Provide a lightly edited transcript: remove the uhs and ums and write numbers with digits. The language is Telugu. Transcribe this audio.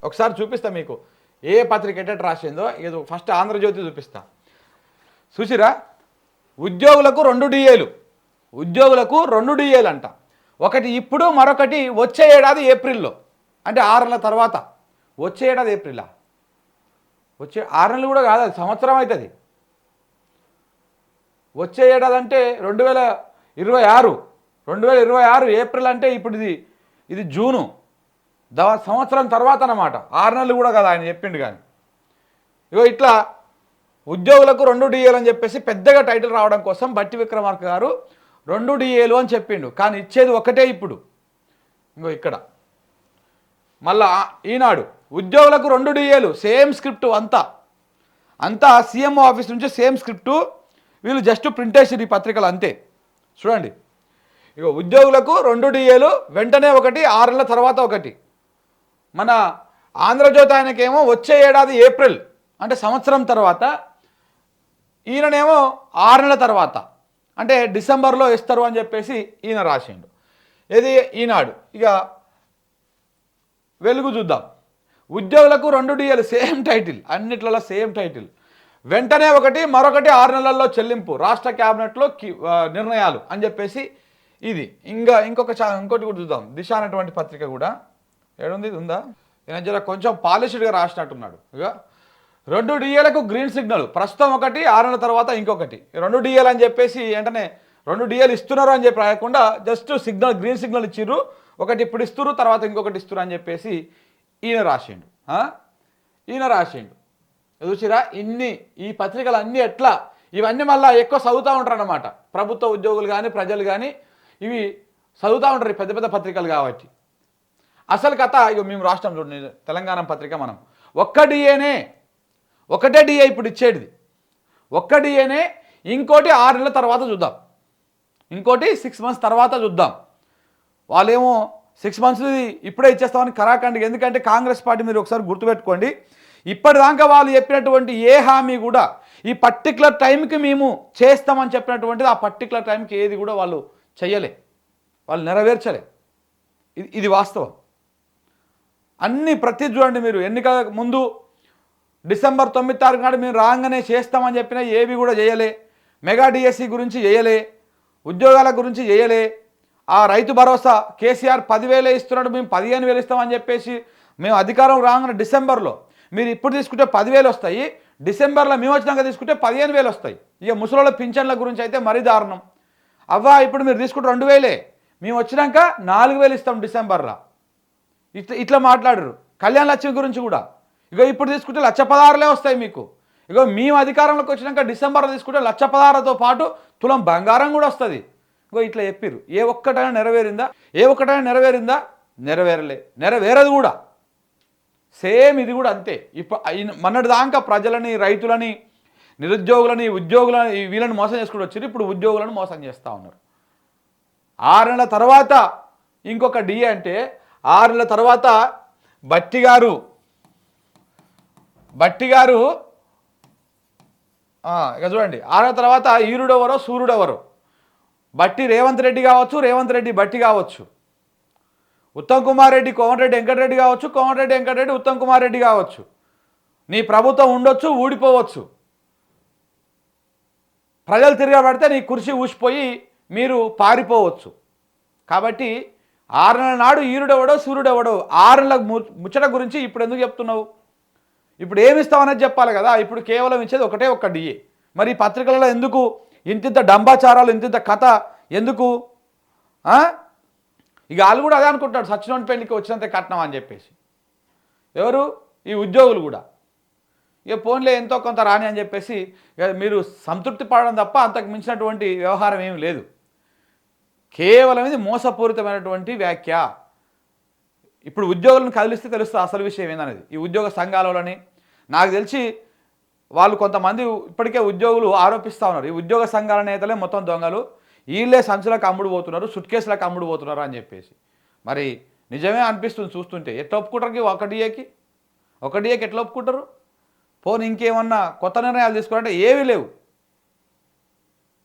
ఒకసారి చూపిస్తా మీకు ఏ పత్రిక ఎట్ట రాసిందో. ఏదో ఫస్ట్ ఆంధ్రజ్యోతి చూపిస్తా. చూసిరా, ఉద్యోగులకు 2 డిఏలు, ఉద్యోగులకు 2 డిఏలు అంట. ఒకటి ఇప్పుడు, మరొకటి వచ్చే ఏడాది ఏప్రిల్లో, అంటే 6 నెలల తర్వాత. వచ్చే ఏడాది ఏప్రిలా? వచ్చే 6 నెలలు కూడా కాదు, అది సంవత్సరం అవుతుంది. వచ్చే ఏడాది అంటే 2026 ఏప్రిల్ అంటే ఇప్పుడు ఇది జూను, సంవత్సరం తర్వాత అన్నమాట. 6 నెలలు కూడా కదా ఆయన చెప్పిండు. కానీ ఇగో ఇట్లా ఉద్యోగులకు 2 డిఏలు అని చెప్పేసి పెద్దగా టైటిల్ రావడం కోసం బట్టి విక్రమార్క గారు 2 డిఏలు అని చెప్పిండు. కానీ ఇచ్చేది ఒకటే. ఇప్పుడు ఇంకో ఇక్కడ మళ్ళా ఈనాడు ఉద్యోగులకు 2 డిఏలు, సేమ్ స్క్రిప్టు, అంతా సీఎంఓ ఆఫీస్ నుంచి సేమ్ స్క్రిప్టు. వీళ్ళు జస్ట్ ప్రింట్ వేసి ఈ పత్రికలు అంతే. చూడండి, ఇక ఉద్యోగులకు 2 డిఏలు, వెంటనే ఒకటి, 6 నెలల తర్వాత ఒకటి. మన ఆంధ్రజ్యోతి ఆయనకేమో వచ్చే ఏడాది ఏప్రిల్ అంటే సంవత్సరం తర్వాత, ఈయననేమో 6 నెలల తర్వాత అంటే డిసెంబర్లో ఇస్తారు అని చెప్పేసి ఈయన రాసిండు. ఇది ఈనాడు. ఇక వెలుగు చూద్దాం. ఉద్యోగులకు 2 డిఏలు, సేమ్ టైటిల్, అన్నిట్లలో సేమ్ టైటిల్. వెంటనే ఒకటి, మరొకటి 6 నెలల్లో చెల్లింపు, రాష్ట్ర క్యాబినెట్లో నిర్ణయాలు అని చెప్పేసి ఇది. ఇంకోటి కూడా చూద్దాం. దిశ అనేటువంటి పత్రిక కూడా ఏడుంది, ఇది ఉందా? ఈయన జర కొంచెం పాలిష్డ్గా రాసినట్టున్నాడు. ఇక 2 డిఏలకు గ్రీన్ సిగ్నల్, ప్రస్తుతం ఒకటి, 6 నెలల తర్వాత ఇంకొకటి. 2 డిఏలు అని చెప్పేసి వెంటనే 2 డిఏలు ఇస్తున్నారు అని చెప్పి రాయకుండా జస్ట్ సిగ్నల్, గ్రీన్ సిగ్నల్ ఇచ్చిర్రు. ఒకటి ఇప్పుడు ఇస్తున్నారు, తర్వాత ఇంకొకటి ఇస్తున్నారు అని చెప్పేసి ఈయన రాసిండు. చూసిరా, ఈ పత్రికలు అన్నీ ఎట్లా, ఇవన్నీ మళ్ళీ ఎక్కువ చదువుతూ ఉంటారు అన్నమాట. ప్రభుత్వ ఉద్యోగులు కానీ ప్రజలు కానీ ఇవి చదువుతూ ఉంటారు, పెద్ద పెద్ద పత్రికలు కాబట్టి. అసలు కథ ఇక మేము రాష్ట్రం చూడండి, తెలంగాణ పత్రిక. మనం ఒకటే డిఏ ఇప్పుడు ఇచ్చేది, ఒక్క డిఏనే. ఇంకోటి 6 నెలల తర్వాత చూద్దాం, ఇంకోటి 6 మంత్స్ తర్వాత చూద్దాం. వాళ్ళేమో 6 మంత్స్ ఇప్పుడే ఇచ్చేస్తామని కరాకండి. ఎందుకంటే కాంగ్రెస్ పార్టీ, మీరు ఒకసారి గుర్తుపెట్టుకోండి, ఇప్పటిదాకా వాళ్ళు చెప్పినటువంటి ఏ హామీ కూడా ఈ పర్టికులర్ టైంకి మేము చేస్తామని చెప్పినటువంటిది ఆ పర్టికులర్ టైంకి ఏది కూడా వాళ్ళు చెయ్యలే, వాళ్ళు నెరవేర్చలే. ఇది వాస్తవం. ప్రతి చూడండి, మీరు ఎన్నికల ముందు డిసెంబర్ 9 తారీఖు నాడు మేము రాగానే చేస్తామని చెప్పినా ఏవి కూడా చేయలే. మెగా డిఎస్సి గురించి చేయలే, ఉద్యోగాల గురించి చేయలే. ఆ రైతు భరోసా కేసీఆర్ 10,000 ఇస్తున్నాడు, మేము 15,000 ఇస్తామని చెప్పేసి మేము అధికారం రాగానే డిసెంబర్లో, మీరు ఇప్పుడు తీసుకుంటే 10,000 వస్తాయి, డిసెంబర్లో మేము వచ్చినాక తీసుకుంటే 15,000 వస్తాయి. ఇక ముసలోళ్ళ పింఛన్ల గురించి అయితే మరీ దారుణం. ఇప్పుడు మీరు తీసుకుంటే 2,000, మేము వచ్చినాక 4,000 ఇస్తాం డిసెంబర్లో. ఇట్లా మాట్లాడరు. కళ్యాణ లక్ష్మి గురించి కూడా ఇక ఇప్పుడు తీసుకుంటే 1,16,000 వస్తాయి మీకు. ఇక మేము అధికారంలోకి వచ్చినాక డిసెంబర్లో తీసుకుంటే 1,16,000తో పాటు తులం బంగారం కూడా వస్తుంది. ఇట్లా చెప్పిర్రు. ఏ ఒక్కటైనా నెరవేరిందా? నెరవేరదు కూడా. సేమ్ ఇది కూడా అంతే. మొన్నటి దాకా ప్రజలని, రైతులని, నిరుద్యోగులని, ఉద్యోగులని, వీళ్ళని మోసం చేసుకుంటూ వచ్చారు. ఇప్పుడు ఉద్యోగులను మోసం చేస్తూ ఉన్నారు. 6 నెలల తర్వాత ఇంకొక డిఏ అంటే 6 నెలల తర్వాత బట్టి గారు ఇక చూడండి, 6 నెలల తర్వాత ఈరుడెవరో సూర్యుడెవరో. బట్టి రేవంత్ రెడ్డి కావచ్చు, రేవంత్ రెడ్డి బట్టి కావచ్చు, ఉత్తమ్ కుమార్ రెడ్డి కోమటిరెడ్డి వెంకటరెడ్డి కావచ్చు, కోమటిరెడ్డి వెంకటరెడ్డి ఉత్తమ్ కుమార్ రెడ్డి కావచ్చు. నీ ప్రభుత్వం ఉండొచ్చు, ఊడిపోవచ్చు. ప్రజలు తిరగబడితే నీ కుర్చీ ఊసిపోయి మీరు పారిపోవచ్చు. కాబట్టి 6 నెలల నాడు ఈరుడెవడో సూర్యుడెవడో. 6 నెలల ముచ్చట గురించి ఇప్పుడు ఎందుకు చెప్తున్నావు? ఇప్పుడు ఏమి ఇస్తామనేది చెప్పాలి కదా. ఇప్పుడు కేవలం ఇచ్చేది ఒక్క డిఏ. మరి ఈ పత్రికలలో ఎందుకు ఇంతింత డంబాచారాలు, ఇంతింత కథ ఎందుకు? ఇక వాళ్ళు కూడా అదే అనుకుంటాడు, సచ్చినోని పెళ్లికి వచ్చినంత కట్నం అని చెప్పేసి. ఎవరు? ఈ ఉద్యోగులు కూడా. ఇక ఫోన్లే ఎంతో కొంత రాని అని చెప్పేసి మీరు సంతృప్తి పడడం తప్ప అంతకు మించినటువంటి వ్యవహారం ఏమి లేదు. కేవలం ఇది మోసపూరితమైనటువంటి వ్యాఖ్య. ఇప్పుడు ఉద్యోగులను కదిలిస్తే తెలుస్తుంది అసలు విషయం ఏందనేది. ఈ ఉద్యోగ సంఘాలని నాకు తెలిసి వాళ్ళు కొంతమంది ఇప్పటికే ఉద్యోగులు ఆరోపిస్తూ ఉన్నారు, ఈ ఉద్యోగ సంఘాల నేతలే మొత్తం దొంగలు, వీళ్ళే సంచులకు అమ్ముడు పోతున్నారు, సుట్ కేసులకు అమ్ముడు పోతున్నారు అని చెప్పేసి. మరి నిజమే అనిపిస్తుంది చూస్తుంటే. ఎట్లా ఒప్పుకుంటారు? ఒక డిఏకి ఎట్లా ఒప్పుకుంటారు? పోనీ ఇంకేమన్నా కొత్త నిర్ణయాలు తీసుకోవాలంటే ఏమీ లేవు.